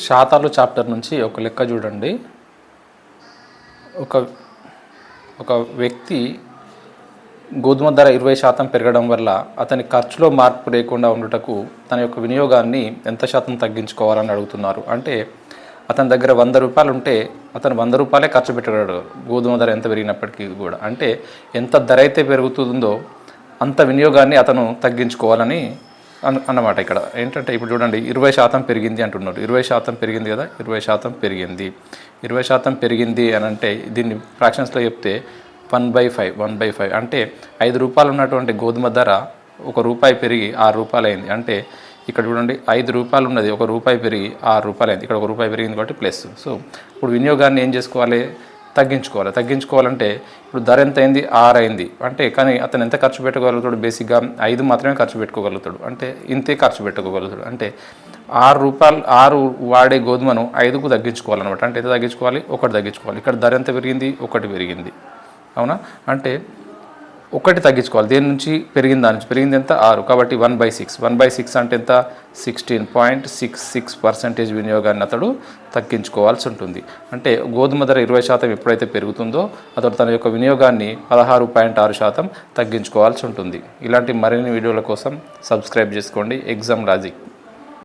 శాతాలు chapter నుంచి ఒక లెక్క చూడండి. ఒక ఒక వ్యక్తి గోధుమ ధర 20% పెరగడం వల్ల అతని ఖర్చులో మార్పు లేకుండా ఉండుటకు తన యొక్క వినియోగాన్ని ఎంత శాతం తగ్గించుకోవాలని అడుగుతున్నారు. అంటే అతని దగ్గర 100 రూపాయలు ఉంటే అతను 100 రూపాయలే ఖర్చు పెట్టగలడు గోధుమ ధర ఎంత పెరిగినప్పటికీ కూడా. అంటే ఎంత ధర అయితే పెరుగుతుందో అంత వినియోగాన్ని అతను తగ్గించుకోవాలని అన్నమాట. ఇక్కడ ఏంటంటే ఇప్పుడు చూడండి 20% పెరిగింది అంటున్నారు. 20% పెరిగింది కదా, 20% పెరిగింది. 20% పెరిగింది అని అంటే దీన్ని ఫ్రాక్షన్స్లో చెప్తే 1/5 అంటే 5 రూపాయలు ఉన్నటువంటి గోధుమ ధర ₹1 పెరిగి 6 రూపాయలు అయింది. అంటే ఇక్కడ చూడండి 5 రూపాయలు ఉన్నది ₹1 పెరిగి 6 రూపాయలు అయింది. ఇక్కడ ₹1 పెరిగింది కాబట్టి ప్లస్. సో ఇప్పుడు వినియోగాన్ని ఏం చేసుకోవాలి, తగ్గించుకోవాలంటే ఇప్పుడు ధర ఎంత అయింది, 6 అయింది. అంటే కానీ అతను ఎంత ఖర్చు పెట్టుకోగలుగుతాడు, బేసిక్గా 5 మాత్రమే ఖర్చు పెట్టుకోగలుగుతాడు. అంటే ఇంతే ఖర్చు పెట్టుకోగలుగుతాడు. అంటే 6 వాడే గోధుమను 5కు తగ్గించుకోవాలన్నమాట. అంటే ఎంత తగ్గించుకోవాలి, 1 తగ్గించుకోవాలి. ఇక్కడ ధర ఎంత పెరిగింది, 1 పెరిగింది. అవునా, అంటే 1 తగ్గించుకోవాలి. దేని నుంచి పెరిగింది, దాని నుంచి పెరిగింది ఎంత, 6. కాబట్టి 1/6 అంటే ఎంత, 16.66% వినియోగాన్ని అతడు తగ్గించుకోవాల్సి ఉంటుంది. అంటే గోధుమ ధర 20% ఎప్పుడైతే పెరుగుతుందో అతడు తన యొక్క వినియోగాన్ని 16.6% తగ్గించుకోవాల్సి ఉంటుంది. ఇలాంటి మరిన్ని వీడియోల కోసం సబ్స్క్రైబ్ చేసుకోండి ఎగ్జామ్ లాజిక్.